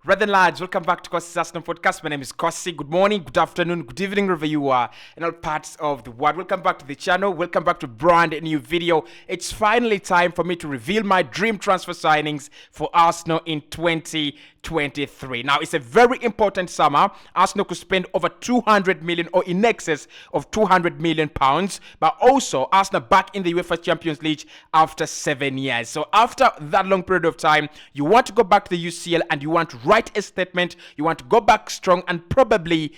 Brethren, lads, welcome back to Cossy's Arsenal podcast. My name is Cossy. Good morning, good afternoon, good evening, wherever you are in all parts of the world. Welcome back to the channel. Welcome back to a brand new video. It's finally time for me to reveal my dream transfer signings for Arsenal in 2023. Now, it's a very important summer. Arsenal could spend over 200 million or in excess of 200 million pounds, but also Arsenal back in the UEFA Champions League after 7 years. So after that long period of time, you want to go back to the UCL and you want to write a statement. You want to go back strong and probably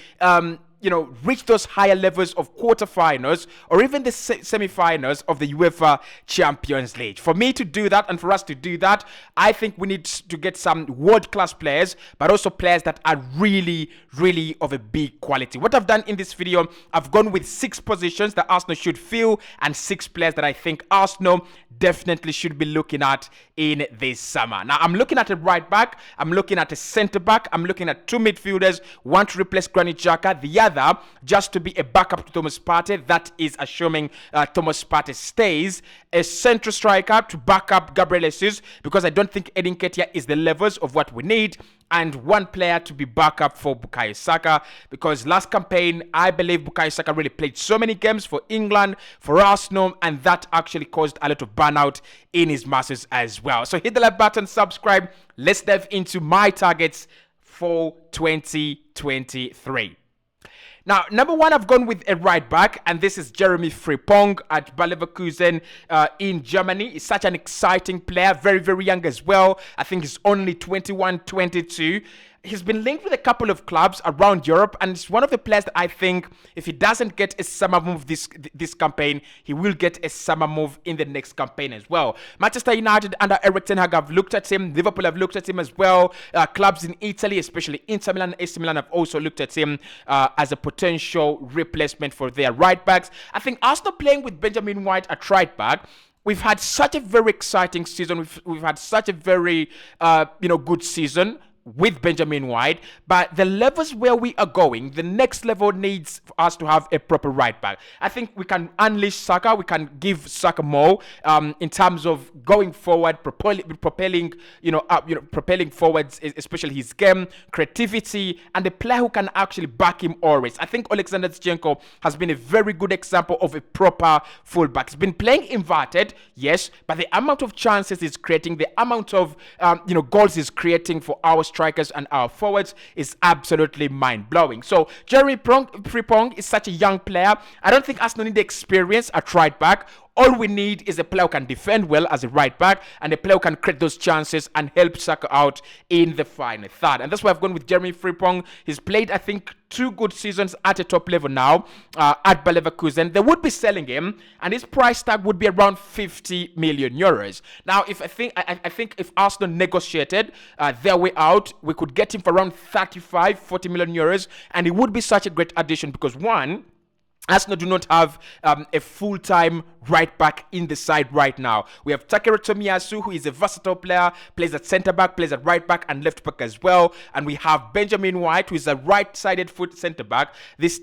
reach those higher levels of quarterfinals or even the semi-finals of the UEFA Champions League. For me to do that and for us to do that, I think we need to get some world-class players, but also players that are really, really of a big quality. What I've done in this video, I've gone with 6 positions that Arsenal should fill and 6 players that I think Arsenal definitely should be looking at in this summer. Now, I'm looking at a right back, I'm looking at a centre back, I'm looking at 2 midfielders, one to replace Granit Xhaka, the other just to be a backup to Thomas Partey. That is assuming Thomas Partey stays. A central striker to back up Gabriel Jesus, because I don't think Edin Ketia is the levels of what we need. And one player to be backup for Bukayo Saka, because last campaign, I believe Bukayo Saka really played so many games for England, for Arsenal, and that actually caused a lot of burnout in his masses as well. So hit the like button, subscribe. Let's dive into my targets for 2023. Now, number 1, I've gone with a right back, and this is Jeremy Frimpong at Bayer Leverkusen in Germany. He's such an exciting player, very, very young as well. I think he's only 21, 22. He's been linked with a couple of clubs around Europe, and it's one of the players that I think if he doesn't get a summer move this campaign, he will get a summer move in the next campaign as well. Manchester United under Erik ten Hag have looked at him. Liverpool have looked at him as well. Clubs in Italy, especially Inter Milan and AC Milan, have also looked at him as a potential replacement for their right backs. I think Arsenal playing with Benjamin White at right back, we've had such a very exciting season. We've had such a very good season with Benjamin White, but the levels where we are going, the next level needs us to have a proper right back. I think we can unleash Saka, we can give Saka more in terms of going forward, propelling forwards, especially his game, creativity, and a player who can actually back him always. I think Alexander Zinchenko has been a very good example of a proper fullback. He's been playing inverted, yes, but the amount of chances he's creating, the amount of goals he's creating for our strikers and our forwards is absolutely mind-blowing. So Jeremy Frimpong is such a young player. I don't think Arsenal need the experience at right back. All we need is a player who can defend well as a right back and a player who can create those chances and help Saka out in the final third. And that's why I've gone with Jeremy Frimpong. He's played, I think, 2 good seasons at a top level now at Bayer Leverkusen. They would be selling him, and his price tag would be around 50 million euros. Now, I think if Arsenal negotiated their way out, we could get him for around 40 million euros, and it would be such a great addition because, one, Arsenal do not have a full-time right back in the side right now. We have Takehiro Tomiyasu, who is a versatile player, plays at centre-back, plays at right-back and left-back as well. And we have Benjamin White, who is a right-sided foot centre-back, this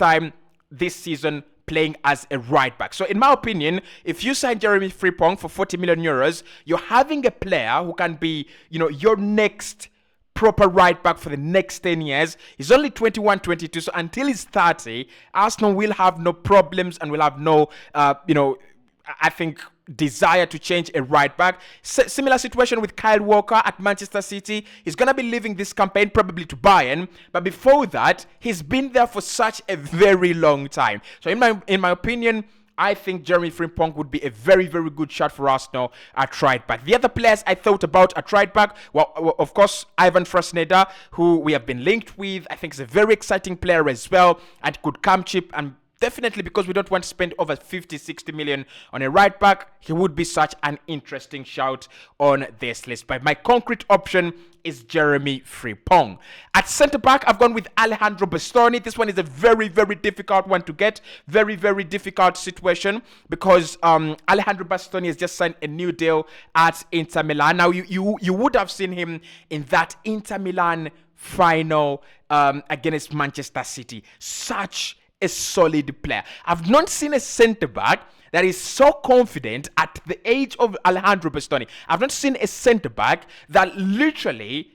season playing as a right-back. So in my opinion, if you sign Jeremy Frimpong for 40 million euros, you're having a player who can be, your next proper right back for the next 10 years. He's only 21, 22, so until he's 30, Arsenal will have no problems and will have no, I think, desire to change a right back. Similar situation with Kyle Walker at Manchester City. He's going to be leaving this campaign probably to Bayern, but before that, he's been there for such a very long time. So in my opinion, I think Jeremy Frimpong would be a very, very good shot for Arsenal at right back. The other players I thought about at right back, well, of course, Ivan Frasneda, who we have been linked with. I think is a very exciting player as well and could come cheap, and definitely because we don't want to spend over 50-60 million on a right back, he would be such an interesting shout on this list. But my concrete option is Jeremy Frimpong. At centre-back, I've gone with Alejandro Bastoni. This one is a very, very difficult one to get. Very, very difficult situation because Alejandro Bastoni has just signed a new deal at Inter Milan. Now, you would have seen him in that Inter Milan final against Manchester City. Such a solid player. I've not seen a centre-back that is so confident at the age of Alejandro Bastoni. I've not seen a centre-back that literally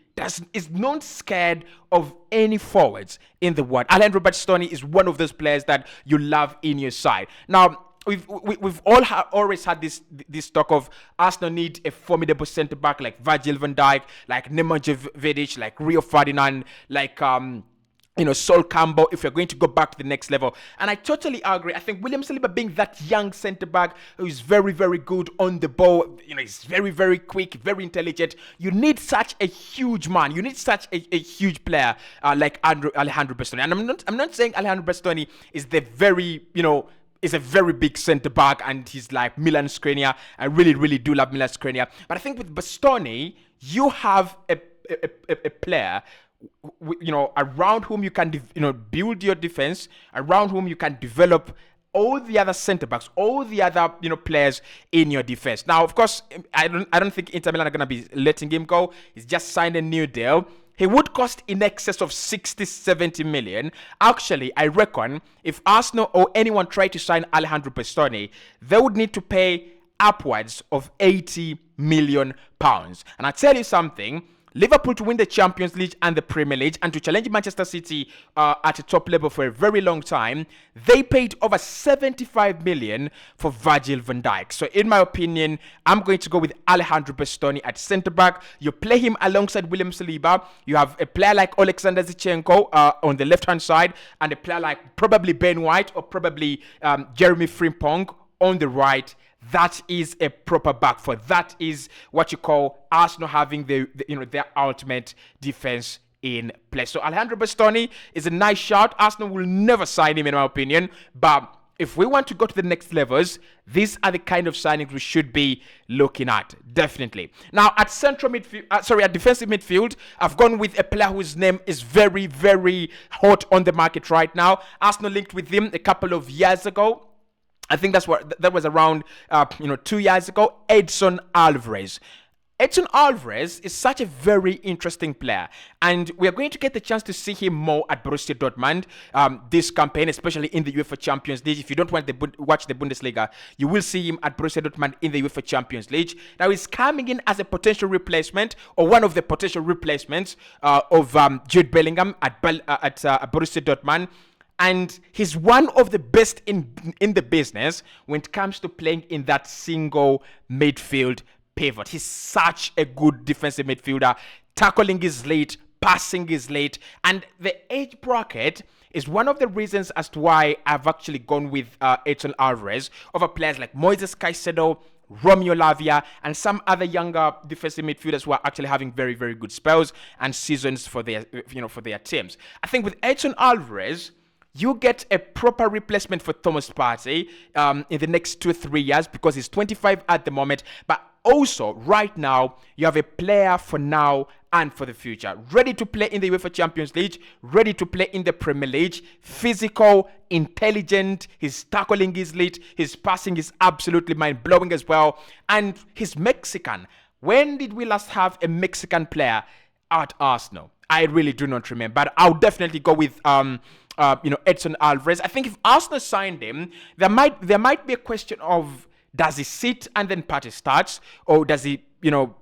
is not scared of any forwards in the world. Alejandro Bastoni is one of those players that you love in your side. Now, we've always had this talk of Arsenal need a formidable centre back like Virgil van Dijk, like Nemanja Vidic, like Rio Ferdinand, like Sol Campbell, if you're going to go back to the next level. And I totally agree. I think William Saliba being that young centre back who is very, very good on the ball, he's very, very quick, very intelligent. You need such a huge man. You need such a huge player like Alejandro Bastoni. And I'm not saying Alejandro Bastoni is the very, is a very big centre back and he's like Milan Skriniar. I really, really do love Milan Skriniar. But I think with Bastoni, you have a player around whom you can build your defense, around whom you can develop all the other centre backs, all the other players in your defense. Now, of course, I don't think Inter Milan are gonna be letting him go. He's just signed a new deal. He would cost in excess of 60-70 million. Actually, I reckon if Arsenal or anyone tried to sign Alejandro Bastoni, they would need to pay upwards of 80 million pounds. And I tell you something, Liverpool to win the Champions League and the Premier League and to challenge Manchester City at a top level for a very long time, they paid over 75 million for Virgil van Dijk. So in my opinion, I'm going to go with Alejandro Bastoni at centre-back. You play him alongside William Saliba. You have a player like Alexander Zinchenko on the left-hand side and a player like probably Ben White or probably Jeremy Frimpong on the right. That is a proper back four. That is what you call Arsenal having their ultimate defense in place. So Alejandro Bastoni is a nice shout. Arsenal will never sign him in my opinion, but if we want to go to the next levels, these are the kind of signings we should be looking at, definitely. Now, at at defensive midfield, I've gone with a player whose name is very, very hot on the market right now. Arsenal linked with him a couple of years ago. I think that was around 2 years ago. Edson Alvarez. Edson Alvarez is such a very interesting player, and we are going to get the chance to see him more at Borussia Dortmund this campaign, especially in the UEFA Champions League. If you don't want to watch the Bundesliga, you will see him at Borussia Dortmund in the UEFA Champions League. Now, he's coming in as a potential replacement, or one of the potential replacements of Jude Bellingham at Borussia Dortmund. And he's one of the best in the business when it comes to playing in that single midfield pivot. He's such a good defensive midfielder. Tackling is late, passing is late. And the age bracket is one of the reasons as to why I've actually gone with Edson Alvarez over players like Moises Caicedo, Romeo Lavia, and some other younger defensive midfielders who are actually having very, very good spells and seasons for their teams. I think with Edson Alvarez, you get a proper replacement for Thomas Partey in the next 2 or 3 years because he's 25 at the moment. But also, right now, you have a player for now and for the future. Ready to play in the UEFA Champions League, ready to play in the Premier League, physical, intelligent, his tackling is lit, his passing is absolutely mind-blowing as well. And he's Mexican. When did we last have a Mexican player at Arsenal? I really do not remember, but I'll definitely go with Edson Alvarez. I think if Arsenal signed him, there might be a question of, does he sit and then Partey starts, or does he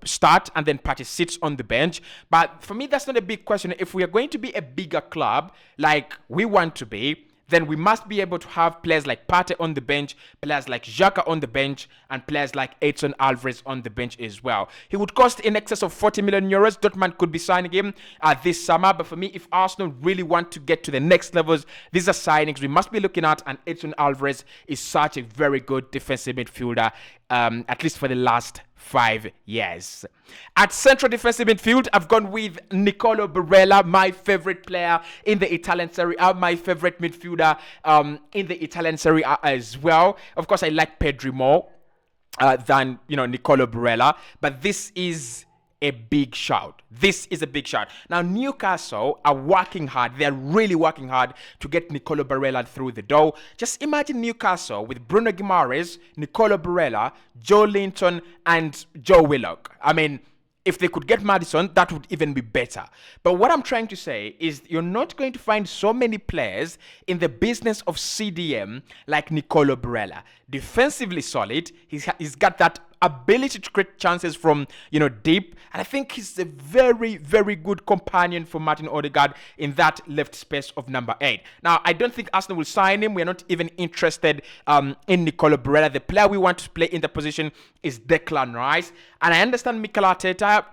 start and then Partey sits on the bench? But for me, that's not a big question. If we are going to be a bigger club like we want to be, then we must be able to have players like Partey on the bench, players like Xhaka on the bench, and players like Edson Alvarez on the bench as well. He would cost in excess of 40 million euros. Dortmund could be signing him this summer. But for me, if Arsenal really want to get to the next levels, these are signings we must be looking at. And Edson Alvarez is such a very good defensive midfielder, at least for the last 5 years. At central defensive midfield, I've gone with Nicolo Barella, my favorite player in the Italian Serie A, my favorite midfielder in the Italian Serie A as well. Of course, I like Pedri more than Nicolo Barella, but this is a big shout. This is a big shout. Now, Newcastle are working hard. They're really working hard to get Nicolo Barella through the door. Just imagine Newcastle with Bruno Guimaraes, Nicolo Barella, Joe Linton, and Joe Willock. I mean, if they could get Maddison, that would even be better. But what I'm trying to say is you're not going to find so many players in the business of CDM like Nicolo Barella. defensively solid. He's got that ability to create chances from deep, and I think he's a very, very good companion for Martin Odegaard in that left space of number 8. Now, I don't think Arsenal will sign him. We're not even interested in Nicolo Barella. The player we want to play in the position is Declan Rice, and I understand Mikel Arteta.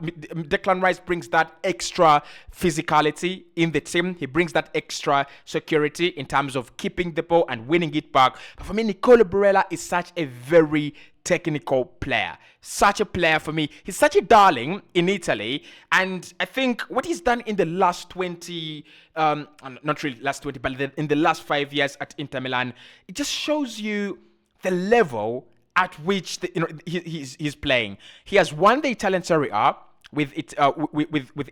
Declan Rice brings that extra physicality in the team. He brings that extra security in terms of keeping the ball and winning it back. But for me, Nicolo Barella is such a very technical player. Such a player for me. He's such a darling in Italy, and I think what he's done in the last 20, not really last 20, but in the last 5 years at Inter Milan, it just shows you the level at which he's playing. He has won the Italian Serie A with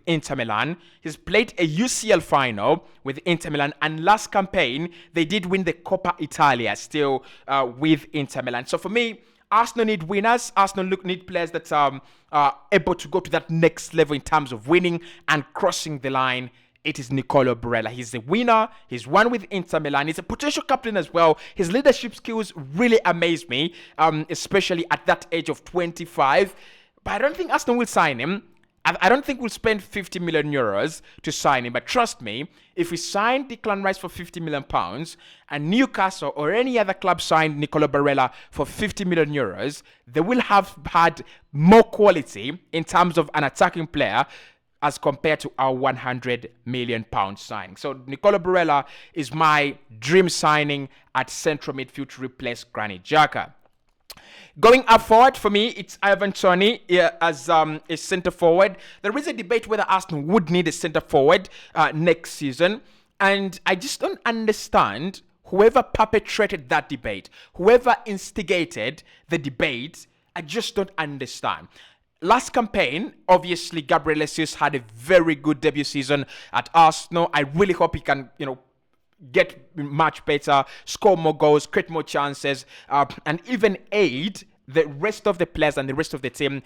Inter Milan. He's played a UCL final with Inter Milan, and last campaign they did win the Coppa Italia still with Inter Milan. So for me, Arsenal need winners. Arsenal need players that are able to go to that next level in terms of winning and crossing the line. It is Nicolo Barella. He's a winner. He's won with Inter Milan. He's a potential captain as well. His leadership skills really amaze me, especially at that age of 25. But I don't think Arsenal will sign him. I don't think we'll spend 50 million euros to sign him. But trust me, if we sign Declan Rice for 50 million pounds and Newcastle or any other club signed Nicolo Barella for 50 million euros, they will have had more quality in terms of an attacking player as compared to our 100 million pound signing. So Nicolo Barella is my dream signing at central midfield to replace Granit Xhaka. Going up forward, for me, it's Ivan Toney as a centre forward. There is a debate whether Arsenal would need a centre forward next season. And I just don't understand whoever perpetrated that debate, whoever instigated the debate. I just don't understand. Last campaign, obviously, Gabriel Jesus had a very good debut season at Arsenal. I really hope he can, get much better, score more goals, create more chances, and even aid the rest of the players and the rest of the team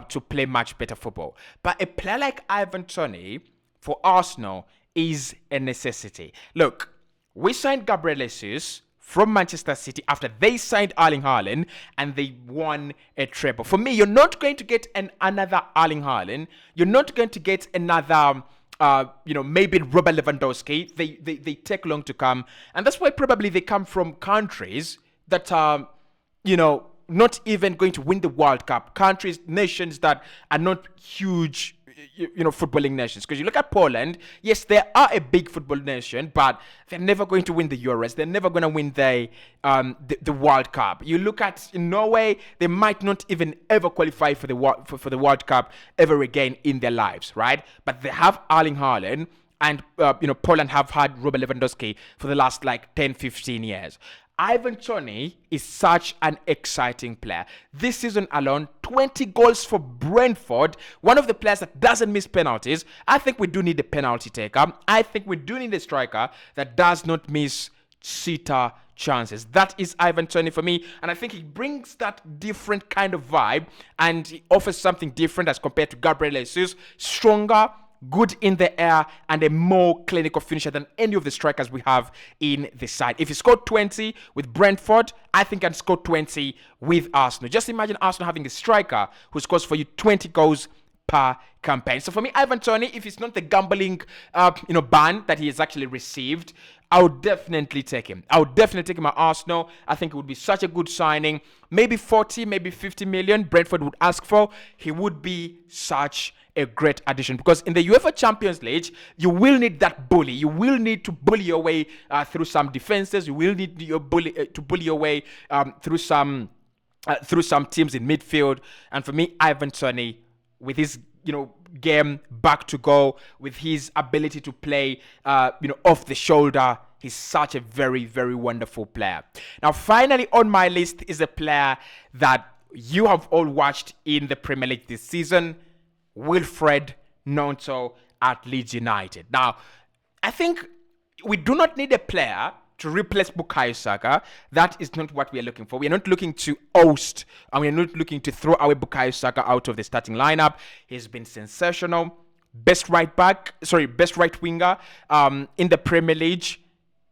to play much better football. But a player like Ivan Toney for Arsenal is a necessity. Look, we signed Gabriel Jesus from Manchester City after they signed Erling Haaland and they won a treble. For me, you're not going to get another Erling Haaland. You're not going to get another maybe Robert Lewandowski. They take long to come, and that's why probably they come from countries that are, not even going to win the World Cup. Countries, nations that are not huge, footballing nations. Because you look at Poland, yes, they are a big football nation, but they're never going to win the Euros. They're never going to win the World Cup. You look at Norway, they might not even ever qualify for the World Cup ever again in their lives, right? But they have Erling Haaland, and Poland have had Robert Lewandowski for the last 10, 15 years. Ivan Toney is such an exciting player. This season alone, 20 goals for Brentford. One of the players that doesn't miss penalties. I think we do need a penalty taker. I think we do need a striker that does not miss sitter chances. That is Ivan Toney for me. And I think he brings that different kind of vibe. And he offers something different as compared to Gabriel Jesus. Stronger, good in the air, and a more clinical finisher than any of the strikers we have in the side. If he scored 20 with Brentford, I think I can score 20 with Arsenal. Just imagine Arsenal having a striker who scores for you 20 goals per campaign. So for me, Ivan Toney, if it's not the gambling ban that he has actually received, I would definitely take him. I would definitely take him at Arsenal. I think it would be such a good signing. Maybe 40, maybe 50 million Brentford would ask for. He would be such a great addition, because in the UEFA Champions League, you will need that bully. You will need to bully your way through some defenses. You will need to bully your way through some teams in midfield. And for me, Ivan Toney, with his game back to goal, with his ability to play off the shoulder, he's such a very, very wonderful player. Now, finally on my list is a player that you have all watched in the Premier League this season, Wilfred Gnonto at Leeds United. Now, I think we do not need a player to replace Bukayo Saka. That is not what we are looking for. We are not looking to oust, and we are not looking to throw away Bukayo Saka out of the starting lineup. He's been sensational. Best right winger in the Premier League.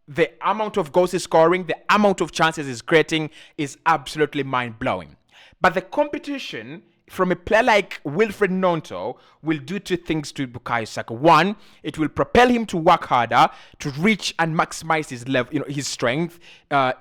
the amount of goals he's scoring, the amount of chances he's creating is absolutely mind-blowing. But the competition from a player like Wilfred Nonto will do two things to Bukayo Saka. One, it will propel him to work harder, to reach and maximize his level, his strength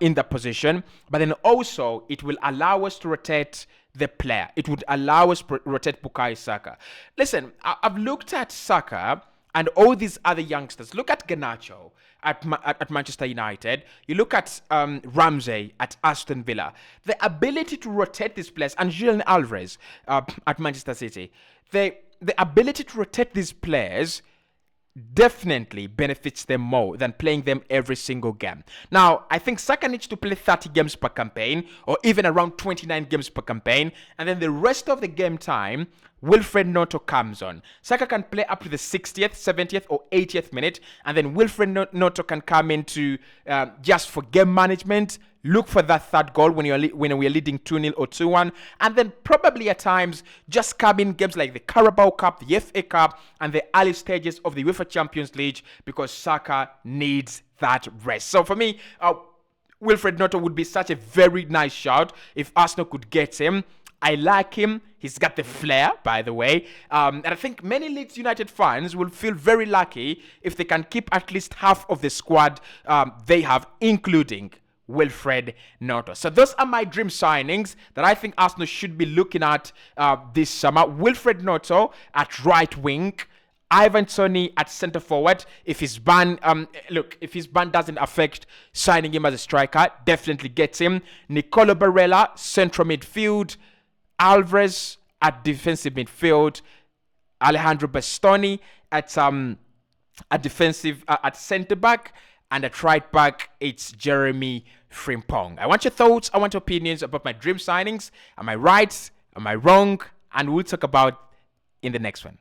in the position. But then also, it will allow us to rotate the player. It would allow us to rotate Bukayo Saka. Listen, I've looked at Saka and all these other youngsters. Look at Garnacho at Manchester United. You look at Ramsey at Aston Villa. The ability to rotate these players, and Julian Alvarez at Manchester City. The ability to rotate these players definitely benefits them more than playing them every single game. Now, I think Saka needs to play 30 games per campaign, or even around 29 games per campaign, and then the rest of the game time, Wilfred Noto comes on. Saka can play up to the 60th, 70th, or 80th minute, and then Wilfred Noto can come into just for game management, look for that third goal when we're leading 2-0 or 2-1, and then probably at times just come in games like the Carabao Cup, the FA Cup, and the early stages of the UEFA Champions League, because Saka needs that rest. So for me, Wilfred Noto would be such a very nice shout if Arsenal could get him. I like him. He's got the flair, by the way. And I think many Leeds United fans will feel very lucky if they can keep at least half of the squad they have, including Wilfred Noto. So those are my dream signings that I think Arsenal should be looking at this summer. Wilfred Noto at right wing, Ivan Toney at centre forward. If his ban, if his ban doesn't affect signing him as a striker, definitely gets him. Nicolo Barella, central midfield. Alvarez at defensive midfield. Alejandro Bastoni at defensive at centre back. And at right back, it's Jeremy Frimpong. I want your thoughts. I want your opinions about my dream signings. Am I right? Am I wrong? And we'll talk about in the next one.